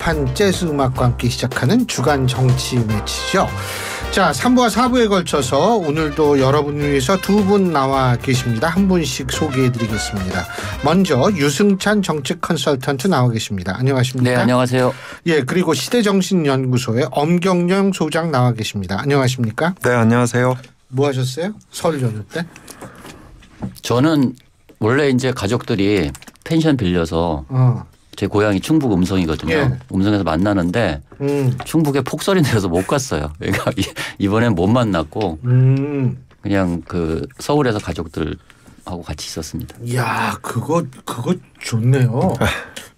힙한 재즈 음악과 함께 시작하는 주간 정치 매치죠. 자, 3부와 4부에 걸쳐서 오늘도 여러분을 위해서 두 분 나와 계십니다. 한 분씩 소개해드리겠습니다. 먼저 유승찬 정책 컨설턴트 나와 계십니다. 안녕하십니까? 네, 안녕하세요. 예, 그리고 시대정신연구소의 엄경영 소장 나와 계십니다. 안녕하십니까? 네, 안녕하세요. 뭐 하셨어요? 설 연휴 때? 저는 원래 이제 가족들이 펜션 빌려서 제 고향이 충북 음성이거든요. 예. 음성에서 만나는데 충북에 폭설이 내려서 못 갔어요. 그러니까 이번엔 못 만났고 그냥 그 서울에서 가족들하고 같이 있었습니다. 이야, 그거 좋네요.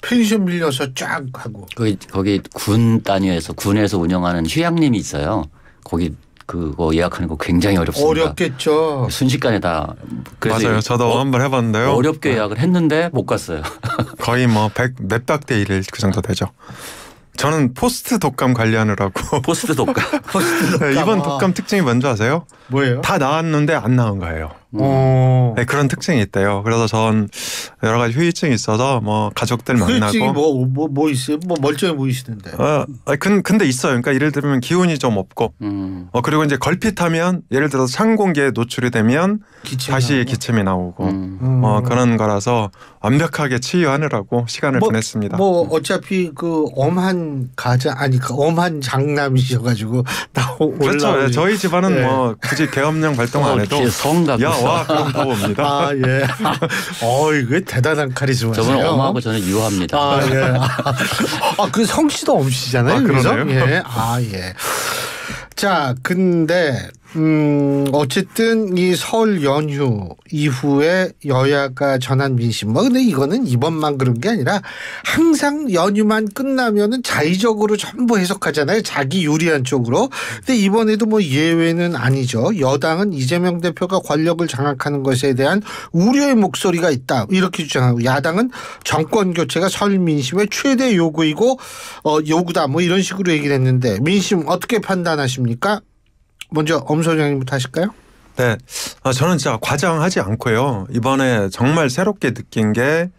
펜션 빌려서 쫙 하고. 거기 군 단위에서 군에서 운영하는 휴양림이 있어요. 거기 그거 예약하는 거 굉장히 어렵습니다. 어렵겠죠. 순식간에 다. 맞아요. 저도 한번 해봤는데요. 어렵게 예약을 했는데 못 갔어요. 거의 뭐 몇박 대 1 그 정도 되죠. 저는 포스트 독감 관리하느라고. 포스트 독감. 네, 이번 독감 특징이 뭔지 아세요? 뭐예요? 다 나왔는데 안 나온 거예요. 네, 그런 특징이 있대요. 그래서 전 여러 가지 후유증이 있어서 뭐 가족들 만나고. 후유증이 뭐 있어요? 뭐 멀쩡해 보이시던데. 근데 있어요. 그러니까 예를 들면 기운이 좀 없고, 그리고 이제 걸핏하면 예를 들어서 찬 공기에 노출이 되면 다시 기침이 나오고, 그런 거라서 완벽하게 치유하느라고 시간을 보냈습니다. 뭐 어차피 그 엄한 엄한 장남이셔가지고 그렇죠. 저희 집안은 뭐 굳이 계엄령 발동 안 해도 야와 그럼 다 옵니다. 아 예. 이거 대단한 카리스마세요. 저는 엄하고 저는 유합니다. 아 예. 그 성씨도 엄씨잖아요. 그러네요. 예. 예. 자, 근데 어쨌든 이 설 연휴 이후에 여야가 전한 민심 근데 이거는 이번만 그런 게 아니라 항상 연휴만 끝나면은 자의적으로 전부 해석하잖아요. 자기 유리한 쪽으로. 근데 이번에도 뭐 예외는 아니죠. 여당은 이재명 대표가 권력을 장악하는 것에 대한 우려의 목소리가 있다 이렇게 주장하고, 야당은 정권 교체가 설 민심의 최대 요구이고 요구다 뭐 이런 식으로 얘기를 했는데, 민심 어떻게 판단하십니까? 먼저 엄 소장님부터 하실까요? 네, 저는 진짜 과장하지 않고요. 이번에 정말 새롭게 느낀 게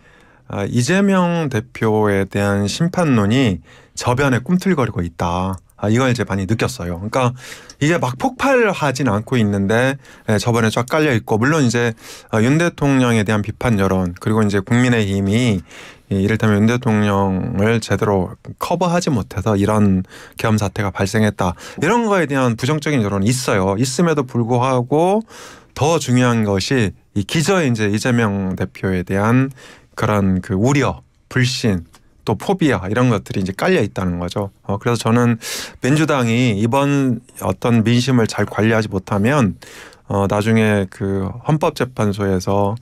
이재명 대표에 대한 심판론이 저변에 꿈틀거리고 있다. 이걸 이제 많이 느꼈어요. 그러니까 이게 막 폭발하진 않고 있는데 저번에 쫙 깔려 있고, 물론 이제 윤 대통령에 대한 비판 여론, 그리고 이제 국민의힘이 이를테면 윤 대통령을 제대로 커버하지 못해서 이런 계엄 사태가 발생했다, 이런 거에 대한 부정적인 여론이 있어요. 있음에도 불구하고 더 중요한 것이 이 기저에 이제 이재명 대표에 대한 그런 그 우려, 불신, 또 포비아 이런 것들이 이제 깔려 있다는 거죠. 그래서 저는 민주당이 이번 어떤 민심을 잘 관리하지 못하면 나중에 그 헌법재판소에서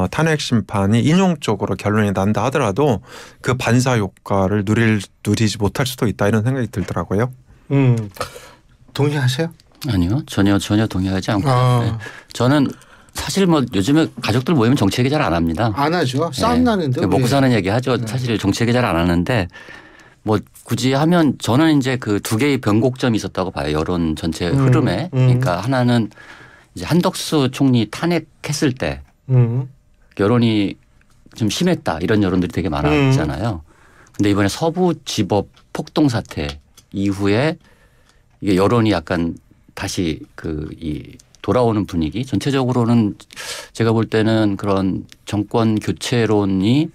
탄핵 심판이 인용적으로 결론이 난다 하더라도 그 반사 효과를 누리지 못할 수도 있다, 이런 생각이 들더라고요. 동의하세요? 아니요, 전혀 동의하지 않고. 네. 저는 사실 뭐 요즘에 가족들 모이면 정치 얘기 잘 안 합니다. 안 하죠. 싸움 나는데. 먹고 사는 얘기 하죠. 사실 정치 얘기 잘 안 하는데 뭐 굳이 하면 저는 이제 그 두 개의 변곡점이 있었다고 봐요. 여론 전체 흐름에. 그러니까 하나는 이제 한덕수 총리 탄핵했을 때 여론이 좀 심했다, 이런 여론들이 되게 많았잖아요. 근데 이번에 서부지법 폭동 사태 이후에 이게 여론이 약간 다시 돌아오는 분위기, 전체적으로는 제가 볼 때는 그런 정권 교체론이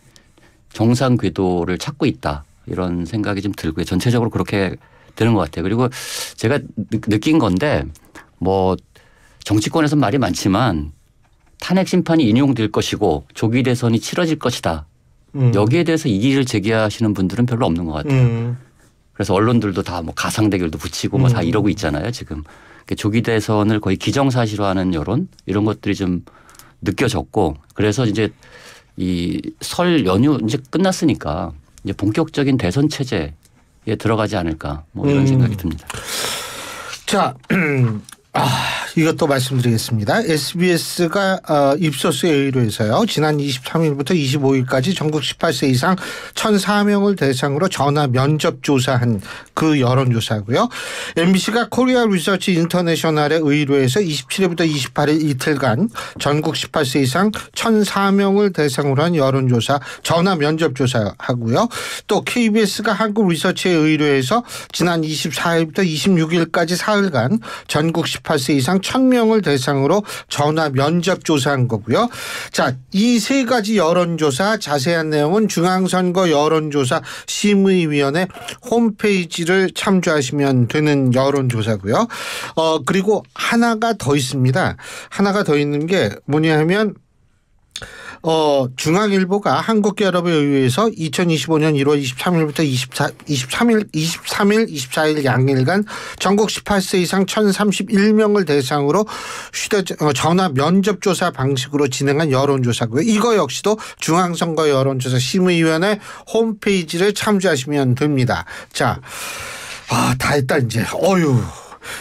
정상 궤도를 찾고 있다, 이런 생각이 좀 들고요. 전체적으로 그렇게 되는 것 같아요. 그리고 제가 느낀 건데, 뭐 정치권에서 말이 많지만 탄핵 심판이 인용될 것이고 조기 대선이 치러질 것이다. 여기에 대해서 이의를 제기하시는 분들은 별로 없는 것 같아요. 그래서 언론들도 다 뭐 가상 대결도 붙이고 뭐 다 이러고 있잖아요, 지금. 조기 대선을 거의 기정사실화하는 여론, 이런 것들이 좀 느껴졌고, 그래서 이제 이 설 연휴 이제 끝났으니까 이제 본격적인 대선 체제에 들어가지 않을까, 뭐 이런 생각이 듭니다. 자, 이것도 말씀드리겠습니다. SBS가 입소스에 의뢰해서요. 지난 23일부터 25일까지 전국 18세 이상 1,004명을 대상으로 전화 면접 조사한 그 여론조사고요. MBC가 코리아 리서치 인터내셔널에 의뢰해서 27일부터 28일 이틀간 전국 18세 이상 1,004명을 대상으로 한 여론조사 전화 면접 조사하고요. 또 KBS가 한국 리서치에 의뢰해서 지난 24일부터 26일까지 사흘간 전국 18세 이상 1,000명을 대상으로 전화 면접 조사한 거고요. 자, 이 세 가지 여론조사 자세한 내용은 중앙선거 여론조사 심의위원회 홈페이지를 참조하시면 되는 여론조사고요. 그리고 하나가 더 있습니다. 하나가 더 있는 게 뭐냐 하면 중앙일보가 한국갤럽에 의해서 2025년 1월 23일부터 23일, 24일 양일간 전국 18세 이상 1,031명을 대상으로 전화 면접조사 방식으로 진행한 여론조사고요. 이거 역시도 중앙선거 여론조사 심의위원회 홈페이지를 참조하시면 됩니다. 자, 다 했다 이제.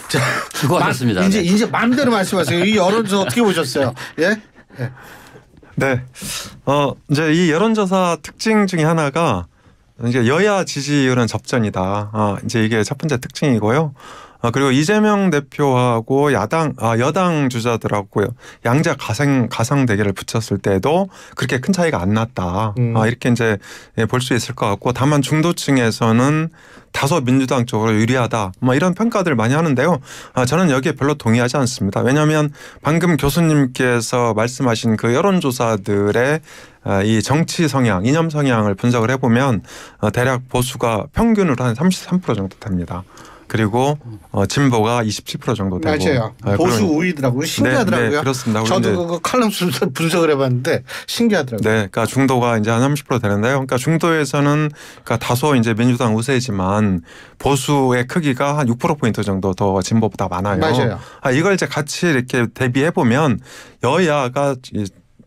자, 수고하셨습니다. 이제 마음대로 말씀하세요. 이 여론조사 어떻게 보셨어요? 예? 네. 이제 이 여론조사 특징 중에 하나가 이제 여야 지지율은 접전이다. 이제 이게 첫 번째 특징이고요. 그리고 이재명 대표하고 여당 주자들하고 양자 가상 대결을 붙였을 때도 그렇게 큰 차이가 안 났다. 이렇게 이제 볼 수 있을 것 같고, 다만 중도층에서는 다소 민주당 쪽으로 유리하다. 이런 평가들을 많이 하는데요. 저는 여기에 별로 동의하지 않습니다. 왜냐하면 방금 교수님께서 말씀하신 그 여론조사들의 이 정치 성향, 이념 성향을 분석을 해보면 대략 보수가 평균으로 한 33% 정도 됩니다. 그리고 진보가 27% 정도 되고. 맞아요. 보수 우위더라고요. 신기하더라고요. 네, 그렇습니다. 저도 그거 칼럼 분석을 해봤는데 신기하더라고요. 네, 그러니까 중도가 이제 한 30% 되는데요. 그러니까 중도에서는 그러니까 다소 이제 민주당 우세지만 보수의 크기가 한 6% 정도 더 진보보다 많아요. 맞아요. 이걸 이제 같이 이렇게 대비해 보면 여야가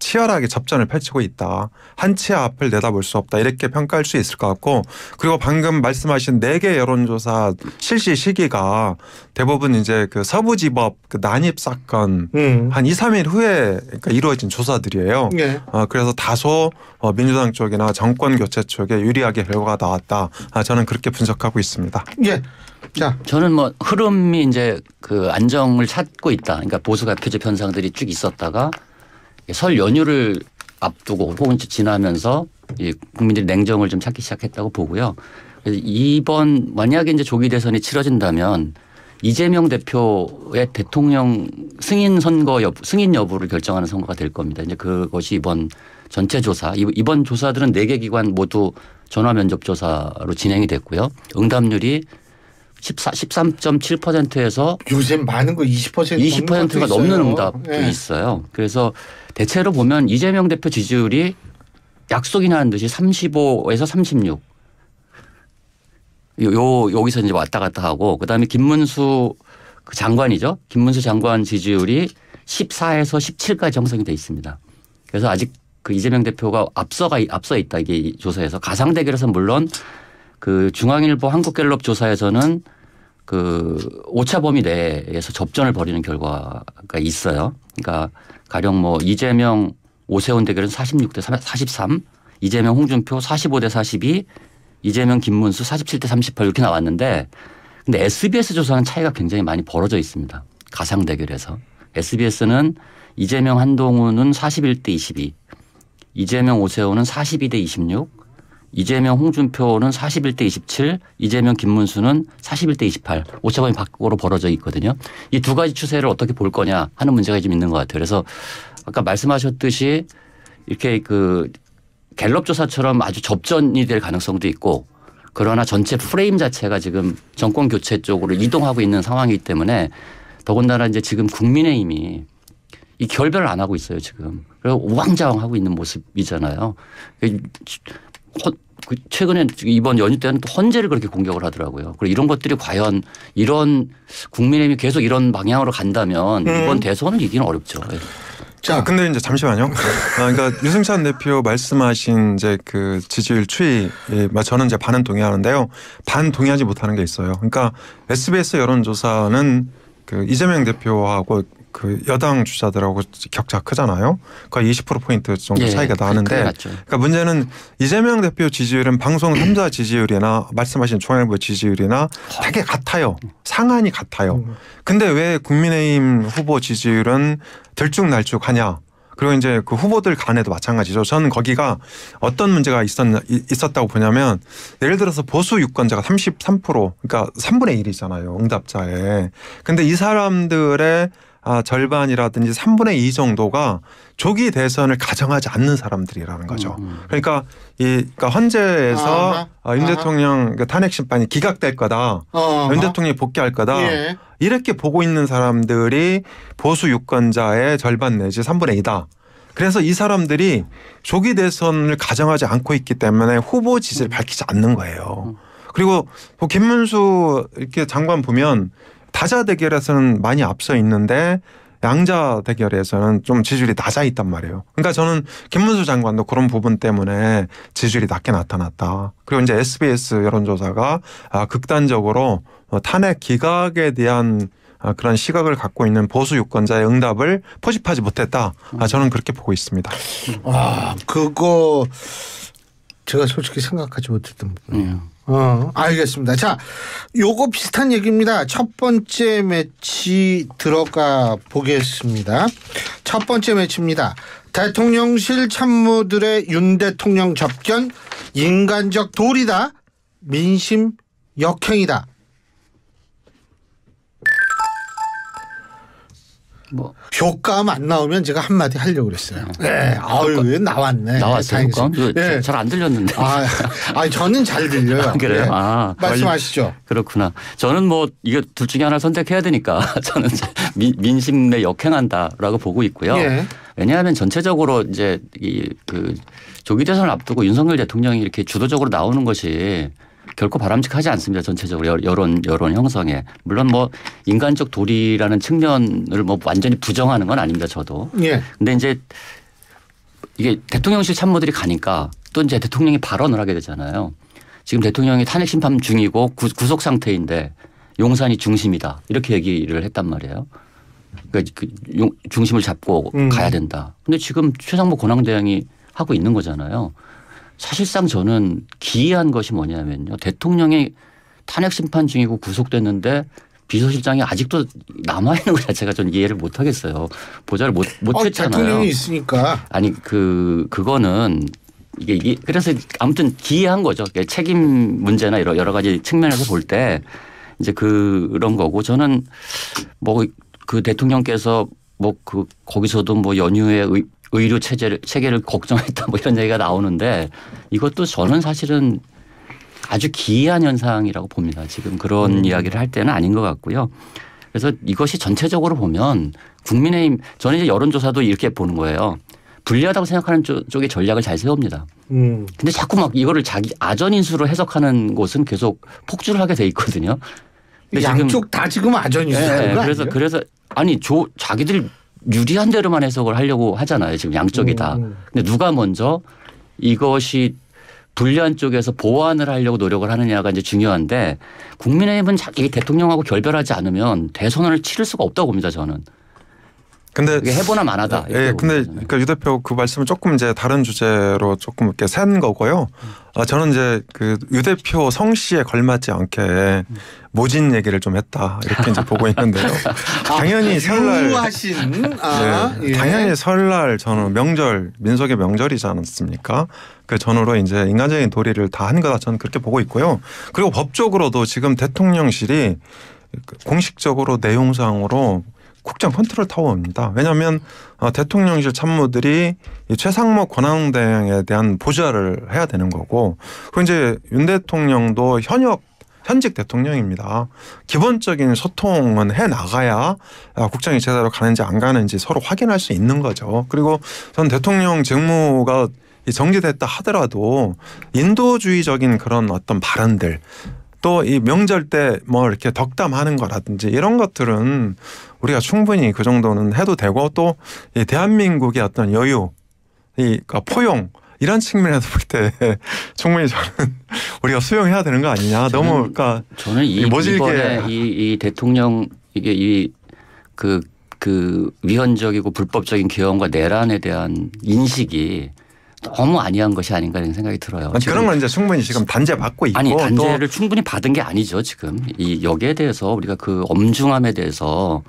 치열하게 접전을 펼치고 있다. 한 치 앞을 내다볼 수 없다. 이렇게 평가할 수 있을 것 같고, 그리고 방금 말씀하신 4개 여론조사 실시 시기가 대부분 이제 그 서부지법 그 난입 사건 한 2, 3일 후에 그러니까 이루어진 조사들이에요. 네. 그래서 다소 민주당 쪽이나 정권 교체 쪽에 유리하게 결과가 나왔다. 저는 그렇게 분석하고 있습니다. 예. 자, 저는 흐름이 이제 그 안정을 찾고 있다. 그러니까 보수가 표적 현상들이 쭉 있었다가 설 연휴를 앞두고 혹은 지나면서 국민들이 냉정을 좀 찾기 시작했다고 보고요. 그래서 이번 만약에 이제 조기 대선이 치러진다면 이재명 대표의 대통령 승인 여부를 결정하는 선거가 될 겁니다. 이제 그것이 이번 전체 조사, 이번 조사들은 4개 기관 모두 전화 면접 조사로 진행이 됐고요. 응답률이 13.7%에서 요새 많은 거 20%가 넘는 응답도 있어요. 그래서 대체로 보면 이재명 대표 지지율이 약속이나 한 듯이 35에서 36. 여기서 이제 왔다 갔다 하고, 그다음에 김문수 장관이죠. 김문수 장관 지지율이 14에서 17까지 형성이 돼 있습니다. 그래서 아직 그 이재명 대표가 앞서 있다. 이게 조사에서 가상 대결에서 물론 그 중앙일보 한국갤럽 조사에서는 그 오차 범위 내에서 접전을 벌이는 결과가 있어요. 그러니까 가령 이재명 오세훈 대결은 46대 43, 이재명 홍준표 45대 42, 이재명 김문수 47대 38 이렇게 나왔는데, 근데 SBS 조사는 차이가 굉장히 많이 벌어져 있습니다. 가상 대결에서. SBS는 이재명 한동훈은 41대 22, 이재명 오세훈은 42대 26, 이재명 홍준표는 41대 27, 이재명 김문수는 41대 28. 오차범위 밖으로 벌어져 있거든요. 이 두 가지 추세를 어떻게 볼 거냐 하는 문제가 좀 있는 것 같아요. 그래서 아까 말씀하셨듯이 이렇게 그 갤럽 조사처럼 아주 접전이 될 가능성도 있고, 그러나 전체 프레임 자체가 지금 정권 교체 쪽으로 이동하고 있는 상황이기 때문에, 더군다나 이제 지금 국민의힘이 이 결별을 안 하고 있어요 지금. 그리고 우왕좌왕하고 있는 모습이잖아요. 최근에 이번 연휴 때는 또 헌재를 그렇게 공격을 하더라고요. 그리고 이런 것들이 과연 이런 국민의힘이 계속 이런 방향으로 간다면 이번 대선을 이기는 어렵죠. 자, 근데 이제 잠시만요. 그러니까 유승찬 대표 말씀하신 이제 그 지지율 추이, 저는 이제 반은 동의하는데요. 반 동의하지 못하는 게 있어요. 그러니까 SBS 여론조사는 그 이재명 대표하고 그 여당 주자들하고 격차 크잖아요. 거의 20%포인트 정도 차이가 나는데 그러니까 문제는 이재명 대표 지지율은 방송 3자 지지율이나 말씀하신 중앙일보 지지율이나 되게 같아요. 상한이 같아요. 근데 왜 국민의힘 후보 지지율은 들쭉날쭉하냐. 그리고 이제 그 후보들 간에도 마찬가지죠. 저는 거기가 어떤 문제가 있었다고 보냐면 예를 들어서 보수 유권자가 33% 그러니까 3분의 1이잖아요. 응답자에. 근데 이 사람들의 절반이라든지 3분의 2 정도가 조기 대선을 가정하지 않는 사람들이라는 거죠. 그러니까 그러니까 헌재에서 윤 대통령 탄핵 심판이 기각될 거다. 윤 대통령이 복귀할 거다. 예. 이렇게 보고 있는 사람들이 보수 유권자의 절반 내지 3분의 2다. 그래서 이 사람들이 조기 대선을 가정하지 않고 있기 때문에 후보 지지를 밝히지 않는 거예요. 그리고 김문수 이렇게 장관 보면 다자 대결에서는 많이 앞서 있는데 양자 대결에서는 좀 지지율이 낮아 있단 말이에요. 그러니까 저는 김문수 장관도 그런 부분 때문에 지지율이 낮게 나타났다. 그리고 이제 SBS 여론조사가 극단적으로 탄핵 기각에 대한 그런 시각을 갖고 있는 보수 유권자의 응답을 포집하지 못했다. 저는 그렇게 보고 있습니다. 그거 제가 솔직히 생각하지 못했던 부분이에요. 알겠습니다. 자, 요거 비슷한 얘기입니다. 첫 번째 매치 들어가 보겠습니다. 첫 번째 매치입니다. 대통령실 참모들의 윤 대통령 접견 인간적 도리다. 민심 역행이다. 효과음 안 나오면 제가 한마디 하려고 그랬어요. 네. 아유, 나왔네. 나왔어요. 네. 잘 안 들렸는데. 저는 잘 들려요. 그래요? 네. 말씀하시죠. 그렇구나. 저는 이거 둘 중에 하나를 선택해야 되니까 저는 민심에 역행한다라고 보고 있고요. 예. 왜냐하면 전체적으로 이제 그 조기 대선을 앞두고 윤석열 대통령이 이렇게 주도적으로 나오는 것이 결코 바람직하지 않습니다. 전체적으로 여론 형성에. 물론 인간적 도리라는 측면을 완전히 부정하는 건 아닙니다. 저도. 예. 근데 이제 이게 대통령실 참모들이 가니까 또 이제 대통령이 발언을 하게 되잖아요. 지금 대통령이 탄핵 심판 중이고 구속 상태인데 용산이 중심이다. 이렇게 얘기를 했단 말이에요. 그러니까 중심을 잡고 가야 된다. 근데 지금 최상무 권한대행이 하고 있는 거잖아요. 사실상 저는 기이한 것이 뭐냐면요. 대통령이 탄핵 심판 중이고 구속됐는데 비서실장이 아직도 남아있는 것 자체가 저는 이해를 못 하겠어요. 보좌를 못 했잖아요. 대통령이 있으니까. 아니 그거는 이게 그래서 아무튼 기이한 거죠. 책임 문제나 여러 가지 측면에서 볼 때 이제 그런 거고 저는 그 대통령께서 거기서도 연휴에 의료 체계를 걱정했다 이런 얘기가 나오는데 이것도 저는 사실은 아주 기이한 현상이라고 봅니다. 지금 그런 이야기를 할 때는 아닌 것 같고요. 그래서 이것이 전체적으로 보면 국민의힘 저는 이제 여론조사도 이렇게 보는 거예요. 불리하다고 생각하는 쪽의 전략을 잘 세웁니다. 근데 자꾸 이거를 자기 아전인수로 해석하는 곳은 계속 폭주를 하게 돼 있거든요. 양쪽 다 지금 아전인수라는 거 아니에요? 그래서 자기들이 유리한 대로만 해석을 하려고 하잖아요. 지금 양쪽이 다. 근데 누가 먼저 이것이 불리한 쪽에서 보완을 하려고 노력을 하느냐가 이제 중요한데 국민의힘은 자기 대통령하고 결별하지 않으면 대선을 치를 수가 없다고 봅니다. 저는. 근데 이게 해보나 마나다. 예, 근데 그러니까 유 대표 그 말씀은 조금 이제 다른 주제로 조금 이렇게 센 거고요. 저는 이제 그 유 대표 성씨에 걸맞지 않게 모진 얘기를 좀 했다 이렇게 이제 보고 있는데요. 당연히 설날 예. 당연히 설날 저는 명절 민속의 명절이지 않았습니까? 그 전후로 이제 인간적인 도리를 다 한 거다 저는 그렇게 보고 있고요. 그리고 법적으로도 지금 대통령실이 공식적으로 내용상으로 국정 컨트롤 타워입니다. 왜냐하면 대통령실 참모들이 최상목 권한대행에 대한 보좌를 해야 되는 거고 그리고 이제 윤 대통령도 현직 대통령입니다. 기본적인 소통은 해나가야 국정이 제대로 가는지 안 가는지 서로 확인할 수 있는 거죠. 그리고 전 대통령 직무가 정지됐다 하더라도 인도주의적인 그런 어떤 발언들 또 이 명절 때 이렇게 덕담하는 거라든지 이런 것들은 우리가 충분히 그 정도는 해도 되고 또 이 대한민국의 어떤 여유, 그러니까 포용 이런 측면에서 볼 때 충분히 저는 우리가 수용해야 되는 거 아니냐. 너무 그러니까 저는 이번에 이 대통령 이게 그 위헌적이고 불법적인 개헌과 내란에 대한 인식이 너무 아니한 것이 아닌가 이런 생각이 들어요. 그런 건 이제 충분히 지금 단죄 받고 있고. 아니 단죄를 충분히 받은 게 아니죠 지금. 여기에 대해서 우리가 그 엄중함에 대해서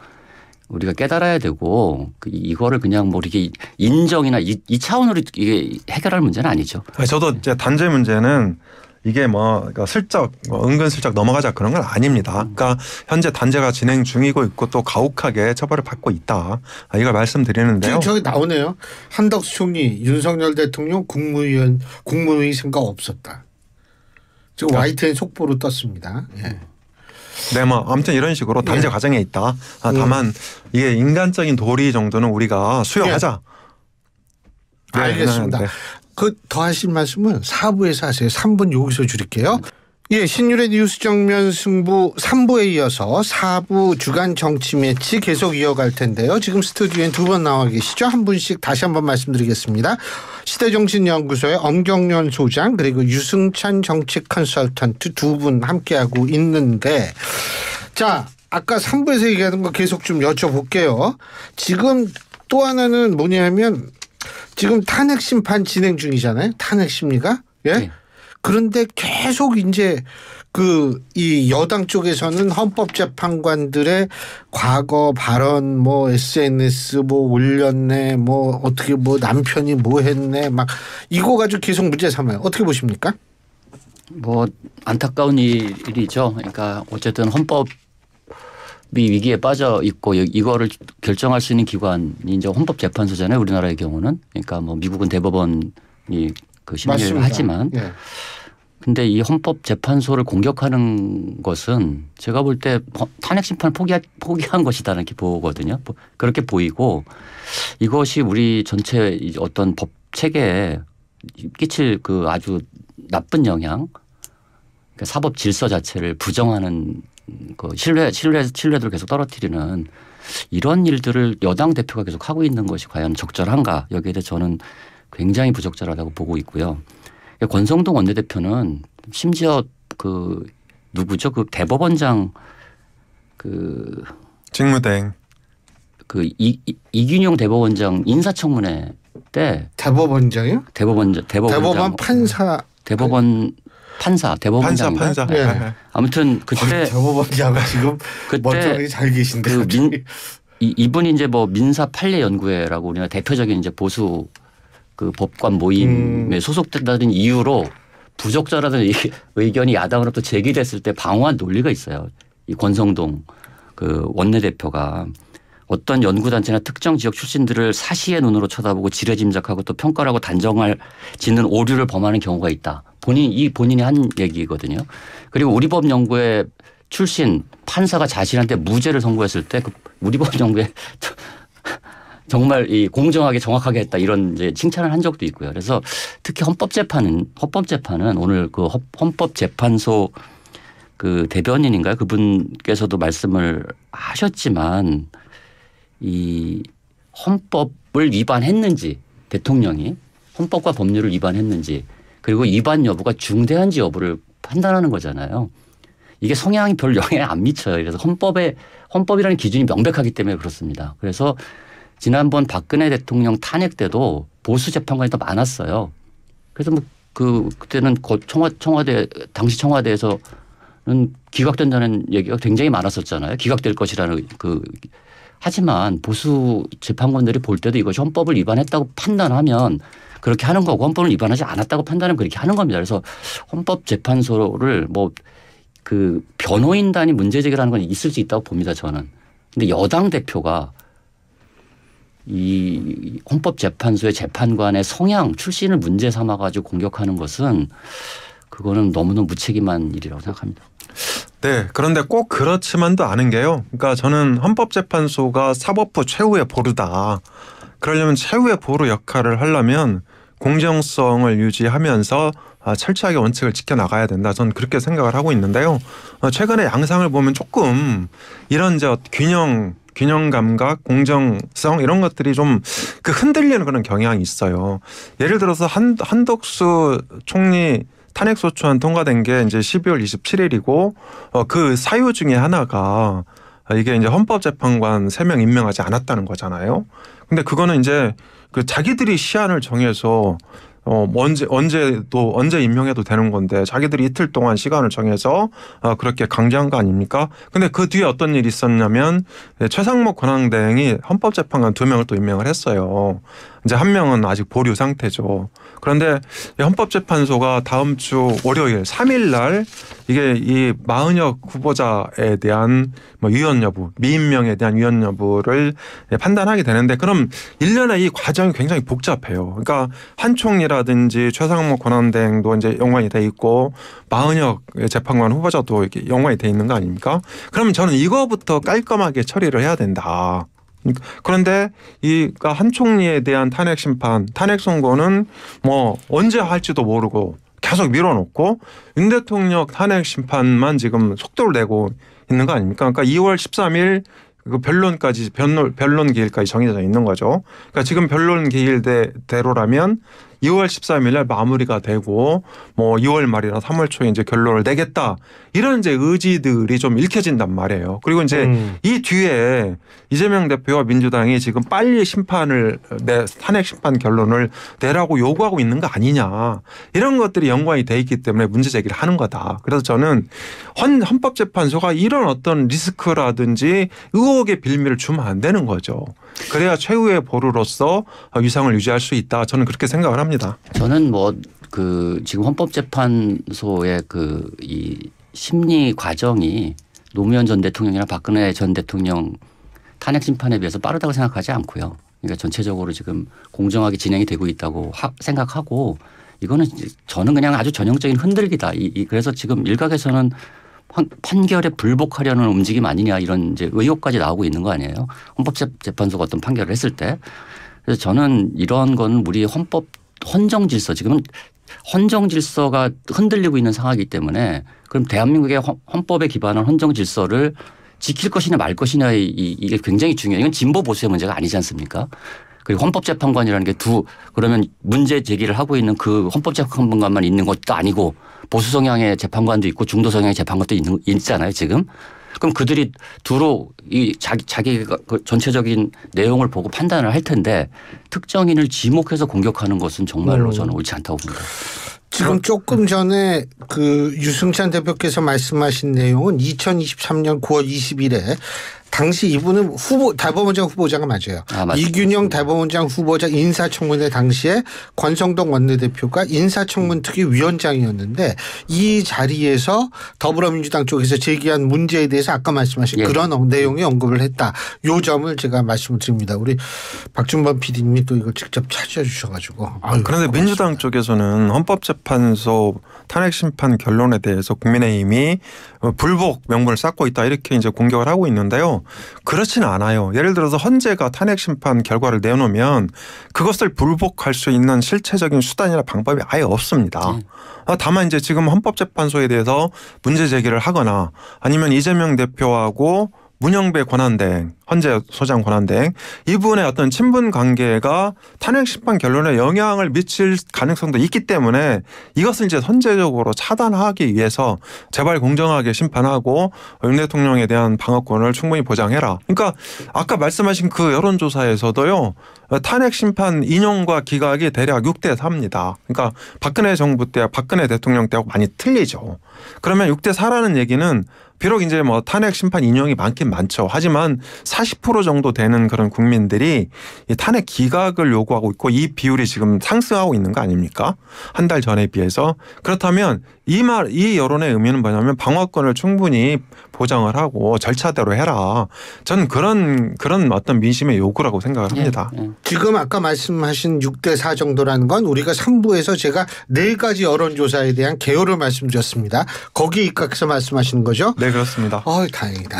우리가 깨달아야 되고 이거를 그냥 뭐 이렇게 인정이나 이 차원으로 이게 해결할 문제는 아니죠. 저도 이제 단죄 문제는 이게 그러니까 슬쩍 은근슬쩍 넘어가자 그런 건 아닙니다. 그러니까 현재 단죄가 진행 중이고 있고 또 가혹하게 처벌을 받고 있다. 이걸 말씀드리는데요. 지금 저기 나오네요. 한덕수 총리, 윤석열 대통령 국무회의 생각 없었다. 지금 YTN 속보로 떴습니다. 예. 네, 아무튼 이런 식으로 단죄 과정에 있다. 다만 이게 인간적인 도리 정도는 우리가 수용하자. 네, 알겠습니다. 네. 더 하실 말씀은 4부에서 하세요. 3분 여기서 줄일게요. 예, 신율의 뉴스 정면 승부 3부에 이어서 4부 주간 정치 매치 계속 이어갈 텐데요. 지금 스튜디오엔 두 분 나와 계시죠. 한 분씩 다시 한번 말씀드리겠습니다. 시대정신연구소의 엄경련 소장 그리고 유승찬 정치 컨설턴트 두 분 함께하고 있는데 자, 아까 3부에서 얘기하던 거 계속 좀 여쭤볼게요. 지금 또 하나는 뭐냐면 지금 탄핵 심판 진행 중이잖아요. 탄핵 심리가. 예. 네. 그런데 계속 이제 이 여당 쪽에서는 헌법재판관들의 과거 발언 SNS 올렸네 어떻게 남편이 했네 막 이거 가지고 계속 문제 삼아요. 어떻게 보십니까? 안타까운 일이죠. 그러니까 어쨌든 헌법 위기에 빠져 있고 이거를 결정할 수 있는 기관이 이제 헌법재판소잖아요. 우리나라의 경우는. 그러니까 미국은 대법원이 심리를 하지만. 네. 근데 이 헌법재판소를 공격하는 것은 제가 볼 때 탄핵 심판을 포기한 것이다 이렇게 보거든요. 그렇게 보이고 이것이 우리 전체 어떤 법 체계에 끼칠 아주 나쁜 영향, 그러니까 사법 질서 자체를 부정하는 신뢰도를 계속 떨어뜨리는 이런 일들을 여당 대표가 계속 하고 있는 것이 과연 적절한가 여기에 대해 저는 굉장히 부적절하다고 보고 있고요. 권성동 원내대표는 심지어 누구죠? 대법원장 직무대행 이균용 대법원장 인사청문회 때 대법원장이요? 대법원 판사 대법원장. 네. 아무튼 그때 대법원장 지금 멀쩡히 잘 계신데 이분이 이제 민사 판례 연구회라고 우리나라 대표적인 이제 보수 법관 모임에 소속된다는 이유로 부적절하다는 의견이 야당으로부터 제기됐을 때 방어한 논리가 있어요. 이 권성동 원내대표가 어떤 연구단체나 특정 지역 출신들을 사시의 눈으로 쳐다보고 지레짐작하고 또 평가를 하고 단정할 짓는 오류를 범하는 경우가 있다. 본인이 한 얘기거든요. 그리고 우리법연구회 출신 판사가 자신한테 무죄를 선고했을 때 우리법연구회 정말 공정하게 정확하게 했다 이런 이제 칭찬을 한 적도 있고요. 그래서 특히 헌법재판은 오늘 헌법재판소 대변인인가요? 그분께서도 말씀을 하셨지만 이 헌법을 위반했는지 대통령이 헌법과 법률을 위반했는지 그리고 위반 여부가 중대한지 여부를 판단하는 거잖아요. 이게 성향이 별 영향이 안 미쳐요. 그래서 헌법이라는 기준이 명백하기 때문에 그렇습니다. 그래서 지난번 박근혜 대통령 탄핵 때도 보수 재판관이 더 많았어요. 그래서 그때는 당시 청와대에서는 기각된다는 얘기가 굉장히 많았었잖아요. 기각될 것이라는 하지만 보수 재판관들이 볼 때도 이것이 헌법을 위반했다고 판단하면 그렇게 하는 거고 헌법을 위반하지 않았다고 판단하면 그렇게 하는 겁니다. 그래서 헌법재판소를 변호인단이 문제 제기라는 건 있을 수 있다고 봅니다. 저는. 근데 여당 대표가 이 헌법재판소의 재판관의 성향 출신을 문제 삼아 가지고 공격하는 것은 그거는 너무너무 무책임한 일이라고 생각합니다. 네. 그런데 꼭 그렇지만도 않은 게요. 그러니까 저는 헌법재판소가 사법부 최후의 보루다. 그러려면 최후의 보루 역할을 하려면 공정성을 유지하면서 철저하게 원칙을 지켜나가야 된다. 저는 그렇게 생각을 하고 있는데요. 최근의 양상을 보면 조금 이런 균형 감각, 공정성 이런 것들이 좀 흔들리는 그런 경향이 있어요. 예를 들어서 한덕수 총리 탄핵소추안 통과된 게 이제 12월 27일이고 그 사유 중에 하나가 이게 이제 헌법재판관 3명 임명하지 않았다는 거잖아요. 근데 그거는 이제 그 자기들이 시한을 정해서 언제 임명해도 되는 건데 자기들이 이틀 동안 시간을 정해서 그렇게 강제한 거 아닙니까? 근데 그 뒤에 어떤 일이 있었냐면 최상목 권한대행이 헌법재판관 2명을 또 임명을 했어요. 이제 1명은 아직 보류 상태죠. 그런데 헌법재판소가 다음 주 월요일 3일 날 이게 이 마은혁 후보자에 대한 뭐 위헌 여부, 미임명에 대한 위헌 여부를 판단하게 되는데 그럼 일련의 이 과정이 굉장히 복잡해요. 그러니까 한 총리라든지 최상목 권한대행도 이제 연관이 돼 있고 마은혁 재판관 후보자도 이렇게 연관이 돼 있는 거 아닙니까? 그러면 저는 이거부터 깔끔하게 처리를 해야 된다. 그런데 이가 한 총리에 대한 탄핵 심판, 탄핵 선고는 뭐 언제 할지도 모르고 계속 밀어놓고 윤 대통령 탄핵 심판만 지금 속도를 내고 있는 거 아닙니까? 그러니까 2월 13일 그 변론까지 변론 기일까지 정해져 있는 거죠. 그러니까 지금 변론 기일대로라면 2월 13일 날 마무리가 되고 뭐 2월 말이나 3월 초에 이제 결론을 내겠다. 이런 이제 의지들이 좀 읽혀진단 말이에요. 그리고 이제 이 뒤에 이재명 대표와 민주당이 지금 빨리 탄핵 심판 결론을 내라고 요구하고 있는 거 아니냐. 이런 것들이 연관이 돼 있기 때문에 문제 제기를 하는 거다. 그래서 저는 헌법재판소가 이런 어떤 리스크라든지 의혹의 빌미를 주면 안 되는 거죠. 그래야 최후의 보루로서 위상을 유지할 수 있다. 저는 그렇게 생각을 합니다. 저는 뭐 그 지금 헌법재판소의 그 이 심리 과정이 노무현 전 대통령이나 박근혜 전 대통령 탄핵 심판에 비해서 빠르다고 생각하지 않고요. 그러니까 전체적으로 지금 공정하게 진행이 되고 있다고 생각하고 이거는 저는 그냥 아주 전형적인 흔들기다. 그래서 지금 일각에서는 판결에 불복하려는 움직임 아니냐 이런 이제 의혹까지 나오고 있는 거 아니에요. 헌법재판소가 어떤 판결을 했을 때. 그래서 저는 이런 건 우리 헌정 질서 지금은 헌정 질서가 흔들리고 있는 상황이기 때문에 그럼 대한민국의 헌법에 기반한 헌정 질서를 지킬 것이냐 말 것이냐 이게 굉장히 중요해요. 이건 진보 보수의 문제가 아니지 않습니까? 그리고 헌법재판관이라는 게 그러면 문제 제기를 하고 있는 그 헌법재판관만 있는 것도 아니고 보수 성향의 재판관도 있고 중도 성향의 재판관도 있잖아요 지금. 그럼 그들이 두루 자기가 그 전체적인 내용을 보고 판단을 할 텐데 특정인을 지목해서 공격하는 것은 정말로 저는 옳지 않다고 봅니다. 지금 조금 전에 그 유승찬 대표께서 말씀하신 내용은 2023년 9월 20일에 당시 이분은 대법원장 후보자가 맞아요. 이균영 대법원장 후보자 인사청문회 당시에 권성동 원내대표가 인사청문특위 위원장이었는데 이 자리에서 더불어민주당 쪽에서 제기한 문제에 대해서 아까 말씀하신 그런 내용의 언급을 했다. 요 점을 제가 말씀을 드립니다. 우리 박준범 PD님이 또 이걸 직접 찾아주셔가지고. 그런데 민주당 쪽에서는 헌법재판소 탄핵심판 결론에 대해서 국민의힘이 불복 명분을 쌓고 있다 이렇게 이제 공격을 하고 있는데요. 그렇지는 않아요. 예를 들어서 헌재가 탄핵심판 결과를 내놓으면 그것을 불복할 수 있는 실체적인 수단이나 방법이 아예 없습니다. 다만 이제 지금 헌법재판소에 대해서 문제 제기를 하거나 아니면 이재명 대표하고 문영배 권한대행, 헌재 소장 권한대행 이분의 어떤 친분 관계가 탄핵 심판 결론에 영향을 미칠 가능성도 있기 때문에 이것을 이제 선제적으로 차단하기 위해서 제발 공정하게 심판하고 윤 대통령에 대한 방어권을 충분히 보장해라. 그러니까 아까 말씀하신 그 여론조사에서도요. 탄핵 심판 인용과 기각이 대략 6대 4입니다. 그러니까 박근혜 정부 때, 박근혜 대통령 때하고 많이 틀리죠. 그러면 6대 4라는 얘기는 비록 이제 뭐 탄핵 심판 인용이 많긴 많죠. 하지만 40% 정도 되는 그런 국민들이 이 탄핵 기각을 요구하고 있고 이 비율이 지금 상승하고 있는 거 아닙니까? 한 달 전에 비해서. 그렇다면 이 여론의 의미는 뭐냐면 방어권을 충분히 보장을 하고 절차대로 해라. 저는 그런 어떤 민심의 요구라고 생각을 합니다. 지금 아까 말씀하신 6대 4 정도라는 건 우리가 3부에서 제가 4가지 여론조사에 대한 개요를 말씀드렸습니다. 거기에 입각해서 말씀하시는 거죠? 네, 그렇습니다. 다행이다.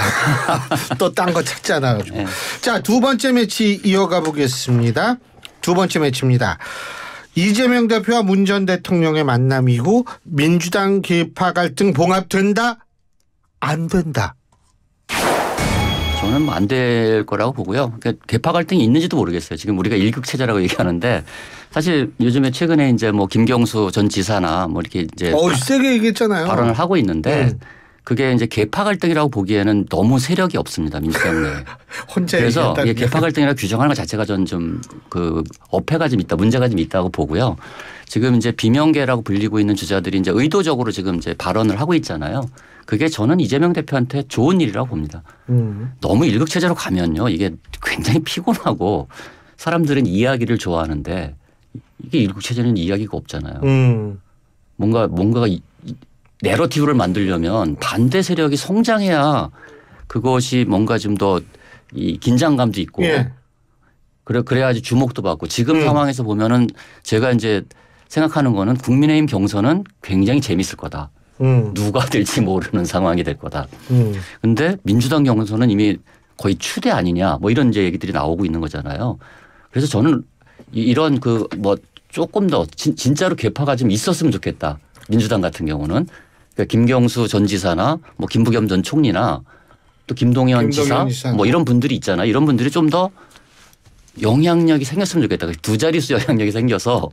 또 딴 거 찾잖아. 자, 두 번째 매치 이어가 보겠습니다. 두 번째 매치입니다. 이재명 대표와 문 전 대통령의 만남 이후 민주당 계파 갈등 봉합된다? 안 된다? 저는 뭐 안 될 거라고 보고요. 그러니까 계파 갈등이 있는지도 모르겠어요. 지금 우리가 일극체제라고 얘기하는데 사실 요즘에 최근에 이제 뭐 김경수 전 지사나 뭐 이렇게 이제 세게 얘기했잖아요. 발언을 하고 있는데 그게 이제 계파 갈등이라고 보기에는 너무 세력이 없습니다. 민주당 내에. 혼자 그래서 이게 계파 갈등이라고 규정하는 것 자체가 전 좀 그 어폐가 좀 있다, 문제가 좀 있다고 보고요. 지금 이제 비명계라고 불리고 있는 주자들이 이제 의도적으로 지금 이제 발언을 하고 있잖아요. 그게 저는 이재명 대표한테 좋은 일이라고 봅니다. 너무 일극체제로 가면요, 이게 굉장히 피곤하고 사람들은 이야기를 좋아하는데 이게 일극체제는 이야기가 없잖아요. 뭔가가 내러티브를 만들려면 반대 세력이 성장해야 그것이 뭔가 좀 더 이 긴장감도 있고 예. 그래야지 주목도 받고 지금 상황에서 보면은 제가 이제 생각하는 거는 국민의힘 경선은 굉장히 재밌을 거다. 누가 될지 모르는 상황이 될 거다. 근데 민주당 경선은 이미 거의 추대 아니냐 뭐 이런 이제 얘기들이 나오고 있는 거잖아요. 그래서 저는 이런 그 뭐 조금 더 진짜로 계파가 좀 있었으면 좋겠다. 민주당 같은 경우는 그러니까 김경수 전 지사나 뭐 김부겸 전 총리나 또 김동연 지사 뭐 이런 분들이 있잖아요. 이런 분들이 좀 더 영향력이 생겼으면 좋겠다. 두 자릿수 영향력이 생겨서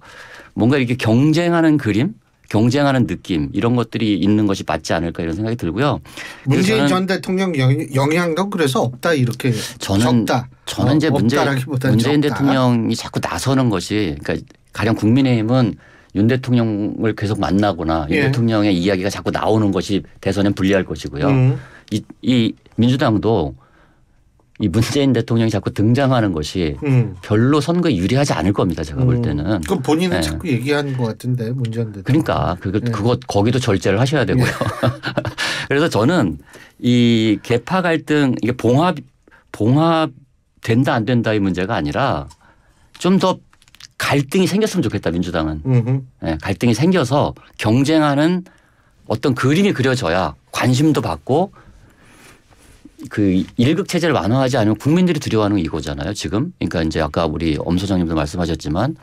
뭔가 이렇게 경쟁하는 그림, 경쟁하는 느낌 이런 것들이 있는 것이 맞지 않을까 이런 생각이 들고요. 문재인 전 대통령 영향력 그래서 없다 이렇게 적다. 저는 이제 문재인 대통령이 자꾸 나서는 것이 그러니까 가령 국민의힘은 윤 대통령을 계속 만나거나 윤 대통령의 이야기가 자꾸 나오는 것이 대선엔 불리할 것이고요. 이 민주당도 이 문재인 대통령이 자꾸 등장하는 것이 별로 선거에 유리하지 않을 겁니다. 제가 볼 때는. 그럼 본인은 자꾸 얘기하는 것 같은데 문재인 대통령. 그러니까 그거 거기도 절제를 하셔야 되고요. 그래서 저는 이 계파 갈등 이게 봉합 된다 안 된다의 문제가 아니라 좀 더 갈등이 생겼으면 좋겠다 민주당은. 네, 갈등이 생겨서 경쟁하는 어떤 그림이 그려져야 관심도 받고 그 일극 체제를 완화하지 않으면 국민들이 두려워하는 게 이거잖아요 지금. 그러니까 이제 아까 우리 엄 소장님도 말씀하셨지만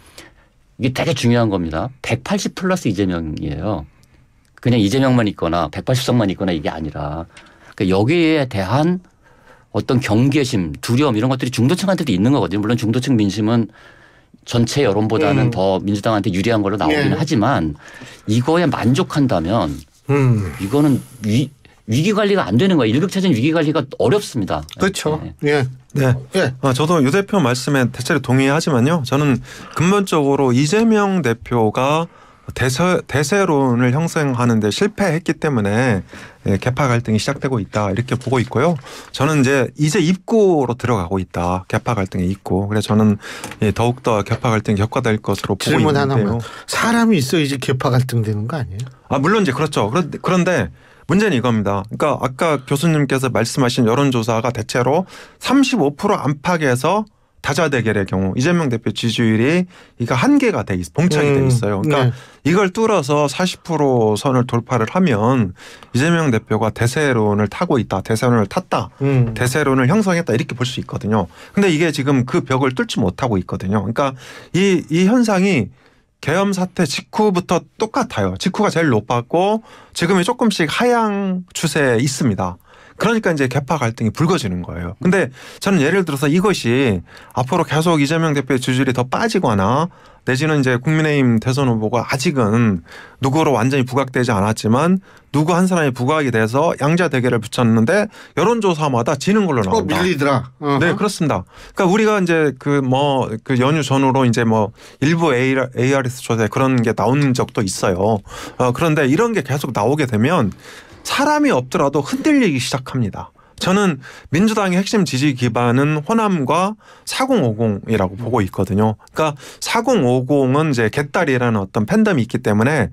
이게 되게 중요한 겁니다. 180 플러스 이재명이에요. 그냥 이재명만 있거나 180석만 있거나 이게 아니라 그러니까 여기에 대한 어떤 경계심, 두려움 이런 것들이 중도층한테도 있는 거거든요. 물론 중도층 민심은 전체 여론보다는 더 민주당한테 유리한 걸로 나오기는 하지만 이거에 만족한다면 이거는 위기 관리가 안 되는 거예요. 일극체제는 위기 관리가 어렵습니다. 그렇죠. 네. 저도 유 대표 말씀에 대체로 동의하지만요. 저는 근본적으로 이재명 대표가 대세론을 형성하는 데 실패했기 때문에 계파 갈등이 시작되고 있다 이렇게 보고 있고요. 저는 이제 입구로 들어가고 있다. 계파 갈등의 입구. 그래서 저는 더욱더 계파 갈등이 격화될 것으로 보고 질문 있는데요. 하나만. 사람이 있어야지 계파 갈등 되는 거 아니에요? 물론 이제 그렇죠. 그런데 문제는 이겁니다. 그러니까 아까 교수님께서 말씀하신 여론조사가 대체로 35% 안팎에서 다자 대결의 경우 이재명 대표 지지율이 이거 한계가 봉착이 돼 있어요. 그러니까 이걸 뚫어서 40% 선을 돌파를 하면 이재명 대표가 대세론을 타고 있다. 대세론을 탔다. 대세론을 형성했다. 이렇게 볼 수 있거든요. 근데 이게 지금 그 벽을 뚫지 못하고 있거든요. 그러니까 이 현상이 계엄 사태 직후부터 똑같아요. 직후가 제일 높았고 지금이 조금씩 하향 추세에 있습니다. 그러니까 이제 계파 갈등이 불거지는 거예요. 근데 저는 예를 들어서 이것이 앞으로 계속 이재명 대표의 지지율이 더 빠지거나 내지는 이제 국민의힘 대선 후보가 아직은 누구로 완전히 부각되지 않았지만 누구 한 사람이 부각이 돼서 양자 대결을 붙였는데 여론조사마다 지는 걸로 나옵니다. 밀리더라. 네, 그렇습니다. 그러니까 우리가 이제 그 연휴 전후로 이제 일부 ARS 조사에 그런 게 나온 적도 있어요. 그런데 이런 게 계속 나오게 되면 사람이 없더라도 흔들리기 시작합니다. 저는 민주당의 핵심 지지 기반은 호남과 4050이라고 보고 있거든요. 그러니까 4050은 이제 개딸이라는 어떤 팬덤이 있기 때문에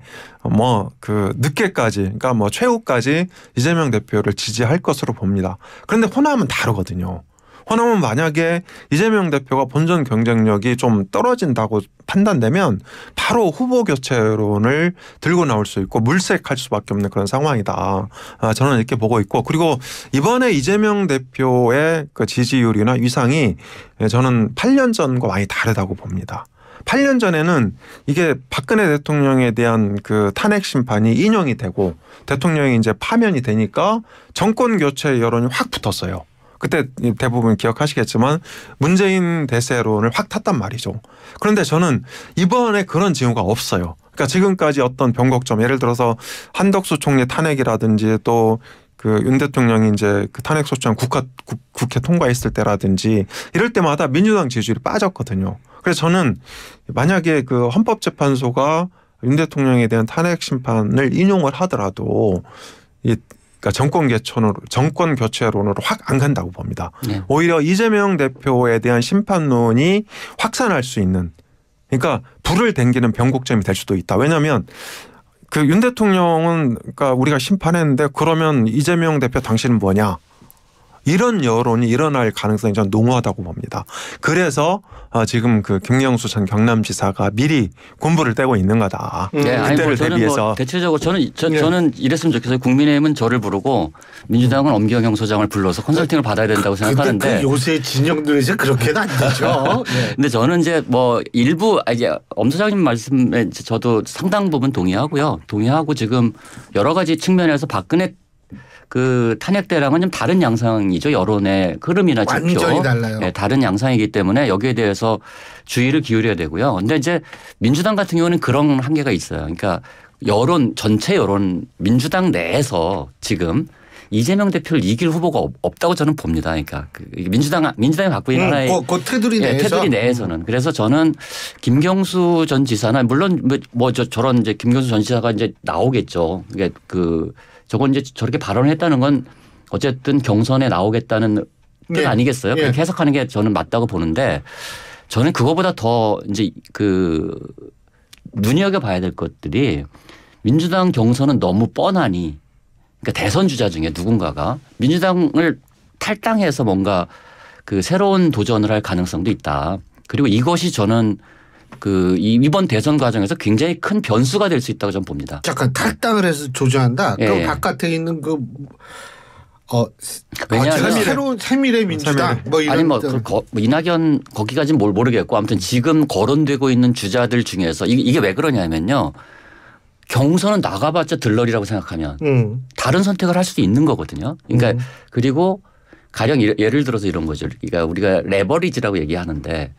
늦게까지 그러니까 최후까지 이재명 대표를 지지할 것으로 봅니다. 그런데 호남은 다르거든요. 호남은 만약에 이재명 대표가 본전 경쟁력이 좀 떨어진다고 판단되면 바로 후보 교체론을 들고 나올 수 있고 물색할 수밖에 없는 그런 상황이다. 저는 이렇게 보고 있고 그리고 이번에 이재명 대표의 그 지지율이나 위상이 저는 8년 전과 많이 다르다고 봅니다. 8년 전에는 이게 박근혜 대통령에 대한 그 탄핵 심판이 인용이 되고 대통령이 이제 파면이 되니까 정권 교체 여론이 확 붙었어요. 그때 대부분 기억하시겠지만 문재인 대세론을 확 탔단 말이죠. 그런데 저는 이번에 그런 징후가 없어요. 그러니까 지금까지 어떤 변곡점 예를 들어서 한덕수 총리 탄핵이라든지 또 그 윤 대통령이 이제 그 탄핵소추안 국회 통과했을 때라든지 이럴 때마다 민주당 지지율이 빠졌거든요. 그래서 저는 만약에 그 헌법재판소가 윤 대통령에 대한 탄핵 심판을 인용을 하더라도 그러니까 정권 교체론으로 확 안 간다고 봅니다. 네. 오히려 이재명 대표에 대한 심판론이 확산할 수 있는, 그러니까 불을 댕기는 변곡점이 될 수도 있다. 왜냐하면 그 윤 대통령은 그러니까 우리가 심판했는데 그러면 이재명 대표 당신은 뭐냐? 이런 여론이 일어날 가능성이 저는 농후하다고 봅니다. 그래서 지금 그 김경수 전 경남지사가 미리 군부를 떼고 있는 거다. 네, 아니 뭐 저는 뭐 대체적으로 저는 이랬으면 좋겠어요. 국민의힘은 저를 부르고 민주당은 엄경영 소장을 불러서 컨설팅을 받아야 된다고 생각하는데. 그 요새 진영들에서 그렇게는 안 되죠. 네. 근데 저는 이제 뭐 일부 이제 엄 소장님 말씀에 저도 상당 부분 동의하고요. 동의하고 지금 여러 가지 측면에서 박근혜 그 탄핵 때랑은 좀 다른 양상이죠. 여론의 흐름이나 지표. 완전히 달라요. 네, 다른 양상이기 때문에 여기에 대해서 주의를 기울여야 되고요. 그런데 이제 민주당 같은 경우는 그런 한계가 있어요. 그러니까 전체 여론 민주당 내에서 지금 이재명 대표를 이길 후보가 없다고 저는 봅니다. 그러니까 민주당이 갖고 있는 하나의 그 테두리 내에서. 테두리 내에서는. 그래서 저는 김경수 전 지사나 물론 저런 이제 김경수 전 지사가 이제 나오겠죠. 이게 저건 이제 저렇게 발언을 했다는 건 어쨌든 경선에 나오겠다는 뜻 아니겠어요? 그렇게 해석하는 게 저는 맞다고 보는데 저는 그거보다 더 이제 눈여겨봐야 될 것들이 민주당 경선은 너무 뻔하니 그러니까 대선 주자 중에 누군가가 민주당을 탈당해서 뭔가 그 새로운 도전을 할 가능성도 있다. 그리고 이것이 저는 이번 대선 과정에서 굉장히 큰 변수가 될 수 있다고 저는 봅니다. 잠깐 탈당을 해서 조정한다. 그럼 바깥에 있는 왜냐하면 새로운 새미래 민주당 뭐 이런 아니 이낙연 거기까지는 모르겠고 아무튼 지금 거론되고 있는 주자들 중에서 이게 왜 그러냐면요. 경선은 나가봤자 들러리라고 생각하면 다른 선택을 할 수도 있는 거거든요. 그러니까 그리고 가령 예를 들어서 이런 거죠. 그러니까 우리가 레버리지라고 얘기하는데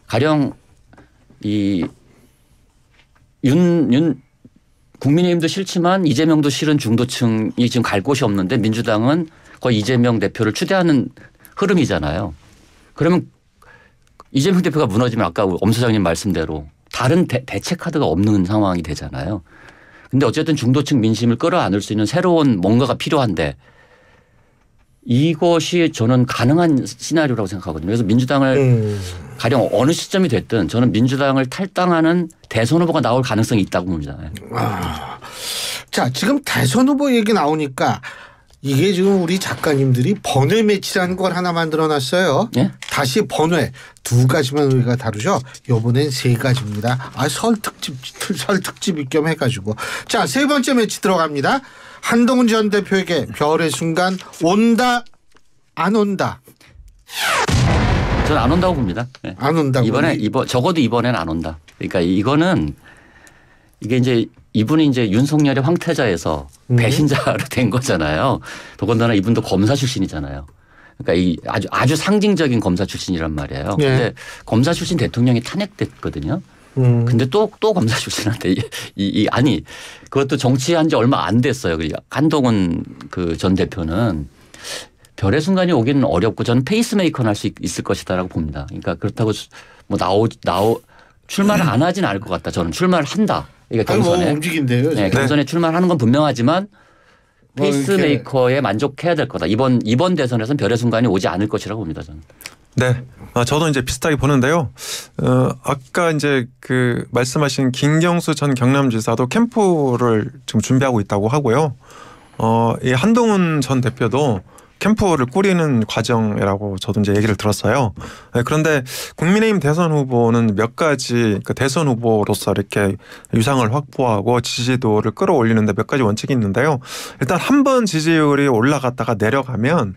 가령 국민의힘도 싫지만 이재명도 싫은 중도층이 지금 갈 곳이 없는데 민주당은 거의 이재명 대표를 추대하는 흐름이잖아요. 그러면 이재명 대표가 무너지면 아까 엄 소장님 말씀대로 다른 대체 카드가 없는 상황이 되잖아요. 근데 어쨌든 중도층 민심을 끌어안을 수 있는 새로운 뭔가가 필요한데 이것이 저는 가능한 시나리오라고 생각하거든요. 그래서 민주당을 가령 어느 시점이 됐든 저는 민주당을 탈당하는 대선 후보가 나올 가능성이 있다고 봅니다. 자, 지금 대선 후보 얘기 나오니까 이게 지금 우리 작가님들이 번외 매치라는 걸 하나 만들어놨어요. 예? 다시 번외 2가지만 우리가 다루죠. 이번엔 3가지입니다. 설 특집 겸 해가지고. 자, 3번째 매치 들어갑니다. 한동훈 전 대표에게 별의 순간 온다 안 온다. 저는 안 온다고 봅니다. 네. 안 온다고. 적어도 이번엔 안 온다. 그러니까 이게 이제 이분이 이제 윤석열의 황태자에서 배신자로 된 거잖아요. 더군다나 이분도 검사 출신이잖아요. 그러니까 아주 상징적인 검사 출신이란 말이에요. 네. 근데 검사 출신 대통령이 탄핵됐거든요. 근데 또 검사 출신한테 아니 그것도 정치한 지 얼마 안 됐어요. 한동훈 전 대표는 별의 순간이 오기는 어렵고 저는 페이스메이커는 할 수 있을 것이다라고 봅니다. 그러니까 그렇다고 뭐 출마를 안 하진 않을 것 같다. 저는 출마를 한다. 그러니까 경선에 움직인대요. 네, 경선에 출마를 하는 건 분명하지만 페이스메이커에 만족해야 될 거다. 이번 대선에서는 별의 순간이 오지 않을 것이라고 봅니다. 저는. 네. 저도 이제 비슷하게 보는데요. 아까 이제 말씀하신 김경수 전 경남지사도 캠프를 지금 준비하고 있다고 하고요. 이 한동훈 전 대표도 캠프를 꾸리는 과정이라고 저도 이제 얘기를 들었어요. 그런데 국민의힘 대선 후보는 몇 가지 대선 후보로서 이렇게 유상을 확보하고 지지도를 끌어올리는데 몇 가지 원칙이 있는데요. 일단 한 번 지지율이 올라갔다가 내려가면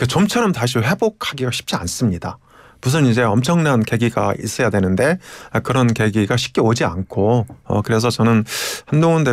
좀처럼 다시 회복하기가 쉽지 않습니다. 무슨 이제 엄청난 계기가 있어야 되는데 그런 계기가 쉽게 오지 않고 그래서 저는 한동훈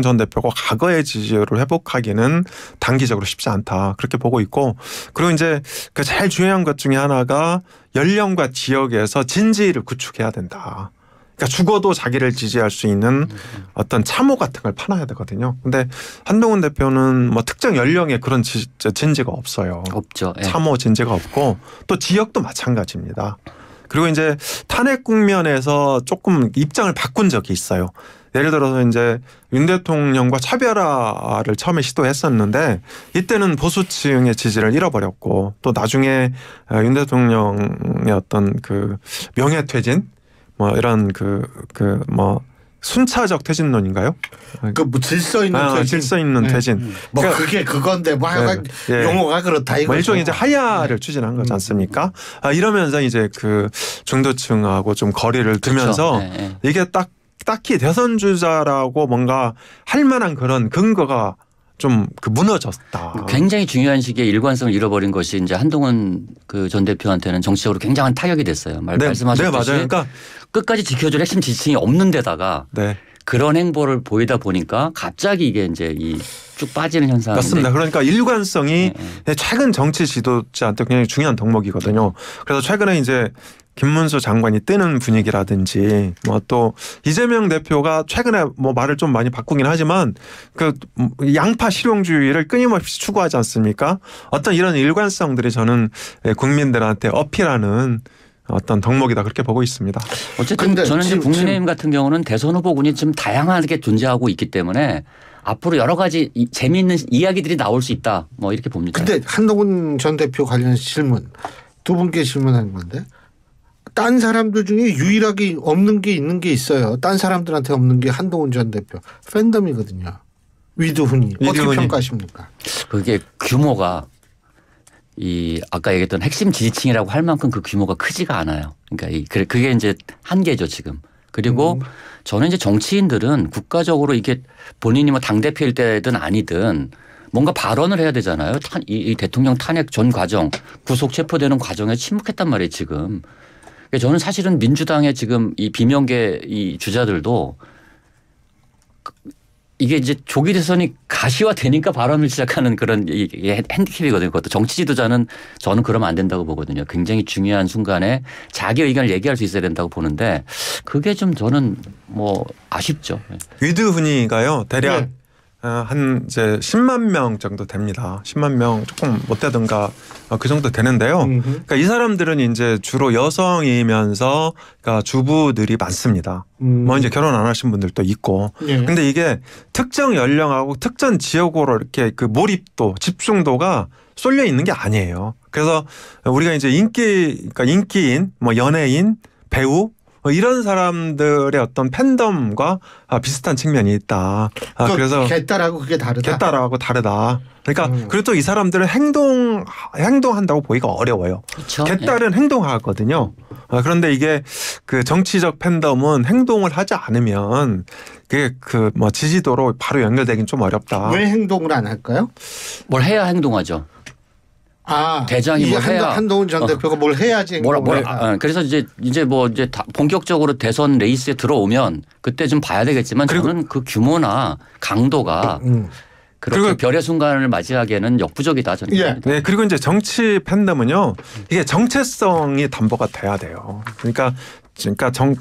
전 대표가 과거의 지지율을 회복하기는 단기적으로 쉽지 않다 그렇게 보고 있고 그리고 이제 제일 중요한 것 중에 하나가 연령과 지역에서 진지를 구축해야 된다. 그러니까 죽어도 자기를 지지할 수 있는 어떤 참호 같은 걸 파놔야 되거든요. 근데 한동훈 대표는 뭐 특정 연령에 그런 진지가 없어요. 없죠. 예. 참호 진지가 없고 또 지역도 마찬가지입니다. 그리고 이제 탄핵 국면에서 조금 입장을 바꾼 적이 있어요. 예를 들어서 이제 윤 대통령과 차별화를 처음에 시도했었는데 이때는 보수층의 지지를 잃어버렸고 또 나중에 윤 대통령의 어떤 그 명예퇴진 뭐 이런 뭐 순차적 퇴진론인가요? 뭐 질서 있는 퇴진. 질서 있는 퇴진. 뭐 그러니까 그게 그건데 뭐 하여간 용어가 그렇다 이거. 뭐 일종의 이제 하야를 추진한 거지 않습니까? 이러면서 이제 그 중도층하고 좀 거리를 두면서 그렇죠. 이게 딱히 대선 주자라고 뭔가 할 만한 그런 근거가 좀 무너졌다. 굉장히 중요한 시기에 일관성을 잃어버린 것이 이제 한동훈 그 전 대표한테는 정치적으로 굉장한 타격이 됐어요. 말씀하셨듯이 네, 맞아요. 그러니까 끝까지 지켜줄 핵심 지지층이 없는 데다가 그런 행보를 보이다 보니까 갑자기 이게 이제 쭉 빠지는 현상인데. 맞습니다. 그러니까 일관성이 최근 정치 지도자한테 굉장히 중요한 덕목이거든요. 그래서 최근에 이제 김문수 장관이 뜨는 분위기라든지 뭐 또 이재명 대표가 최근에 뭐 말을 좀 많이 바꾸긴 하지만 그 양파 실용주의를 끊임없이 추구하지 않습니까? 어떤 이런 일관성들이 저는 국민들한테 어필하는 어떤 덕목이다 그렇게 보고 있습니다. 어쨌든 저는 이제 국민의힘 같은 경우는 대선 후보군이 좀 다양하게 존재하고 있기 때문에 앞으로 여러 가지 재미있는 이야기들이 나올 수 있다 뭐 이렇게 봅니다. 근데 한동훈 전 대표 관련 질문 두 분께 질문하는 건데 딴 사람들 중에 유일하게 없는 게 있는 게 있어요. 딴 사람들한테 없는 게 한동훈 전 대표 팬덤이거든요. 위드훈이 어떻게 평가하십니까? 그게 규모가 아까 얘기했던 핵심 지지층이라고 할 만큼 그 규모가 크지가 않아요. 그러니까 그게 이제 한계죠 지금. 그리고 저는 이제 정치인들은 국가적으로 이게 본인이 뭐 당대표일 때든 아니든 뭔가 발언을 해야 되잖아요. 이 대통령 탄핵 전 과정 구속 체포되는 과정에 침묵했단 말이에요 지금. 저는 사실은 민주당의 지금 이 비명계 이 주자들도 이게 이제 조기 대선이 가시화되니까 발언을 시작하는 그런 핸디캡이거든요. 그것도 정치 지도자는 저는 그러면 안 된다고 보거든요. 굉장히 중요한 순간에 자기 의견을 얘기할 수 있어야 된다고 보는데 그게 좀 저는 뭐 아쉽죠. 위드훈이가요 대략 한 이제 10만 명 정도 됩니다. 10만 명 조금 못 되든가 그 정도 되는데요. 그러니까 이 사람들은 이제 주로 여성이면서 그러니까 주부들이 많습니다. 뭐 이제 결혼 안 하신 분들도 있고. 근데 이게 특정 연령하고 특정 지역으로 이렇게 그 몰입도 집중도가 쏠려 있는 게 아니에요. 그래서 우리가 이제 그러니까 인기인 뭐 연예인 배우 이런 사람들의 어떤 팬덤과 비슷한 측면이 있다. 그래서 개딸하고 그게 다르다. 개딸하고 다르다. 그러니까 그리고 또 이 사람들은 행동한다고 보기가 어려워요. 그렇죠. 개딸은 행동하거든요. 그런데 이게 그 정치적 팬덤은 행동을 하지 않으면 그게 그 뭐 지지도로 바로 연결되긴 좀 어렵다. 왜 행동을 안 할까요? 뭘 해야 행동하죠. 대장이 뭘 해야 한동훈 전 대표가 뭘 해야지 그래서 이제 본격적으로 대선 레이스에 들어오면 그때 좀 봐야 되겠지만 저는 그 규모나 강도가 그렇게 별의 순간을 맞이하기에는 역부족이다 저는. 네, 그리고 이제 정치 팬덤은요 이게 정체성이 담보가 돼야 돼요. 그러니까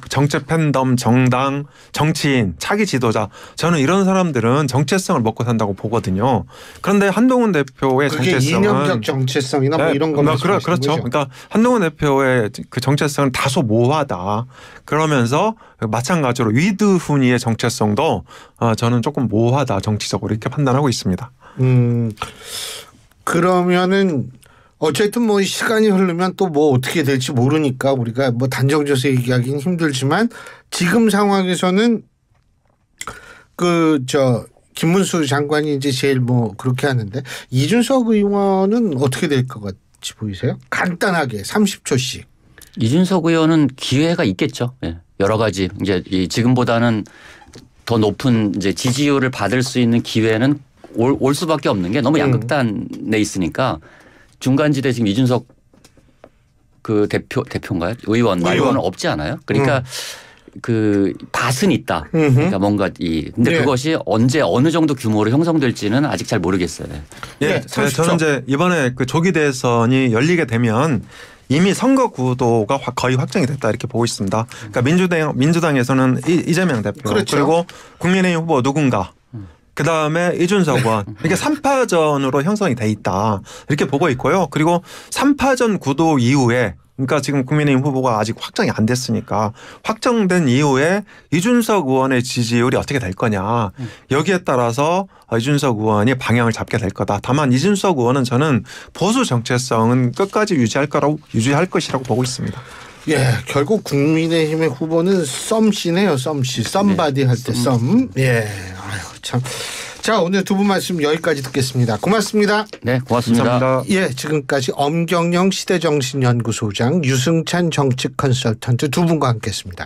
정책 팬덤, 정당, 정치인, 차기 지도자 저는 이런 사람들은 정체성을 먹고 산다고 보거든요. 그런데 한동훈 대표의 정체성은 이념적 정체성이나 뭐 이런 거만 그렇죠. 거죠? 그러니까 한동훈 대표의 그 정체성은 다소 모호하다. 그러면서 마찬가지로 위드훈이의 정체성도 저는 조금 모호하다 정치적으로 이렇게 판단하고 있습니다. 그러면은 어쨌든 뭐 시간이 흐르면 또 뭐 어떻게 될지 모르니까 우리가 뭐 단정지어서 얘기하기는 힘들지만 지금 상황에서는 김문수 장관이 이제 제일 뭐 그렇게 하는데 이준석 의원은 어떻게 될 것 같이 보이세요? 간단하게 30초씩. 이준석 의원은 기회가 있겠죠. 여러 가지 이제 지금보다는 더 높은 이제 지지율을 받을 수 있는 기회는 올 수밖에 없는 게 너무 양극단에 있으니까. 중간지대 지금 이준석 그 대표인가요? 의원 말고는 없지 않아요? 그러니까 그 밭은 있다. 그러니까 뭔가 근데 그것이 언제 어느 정도 규모로 형성될지는 아직 잘 모르겠어요. 저는 이제 이번에 그 조기 대선이 열리게 되면 이미 선거 구도가 거의 확정이 됐다 이렇게 보고 있습니다. 그러니까 민주당에서는 이재명 대표 그렇죠. 그리고 국민의힘 후보 누군가 그다음에 이준석 의원 이렇게 3파전으로 형성이 돼 있다 이렇게 보고 있고요. 그리고 3파전 구도 이후에 그러니까 지금 국민의힘 후보가 아직 확정이 안 됐으니까 확정된 이후에 이준석 의원의 지지율이 어떻게 될 거냐 여기에 따라서 이준석 의원이 방향을 잡게 될 거다. 다만 이준석 의원은 저는 보수 정체성은 끝까지 유지할 것이라고 보고 있습니다. 예, 결국 국민의힘의 후보는 썸씨네요. 썸씨. 썸바디 할 때 썸. 예, 아유 참. 자, 오늘 두 분 말씀 여기까지 듣겠습니다. 고맙습니다. 네, 고맙습니다. 감사합니다. 예, 지금까지 엄경영 시대정신연구소장, 유승찬 정치 컨설턴트 두 분과 함께했습니다.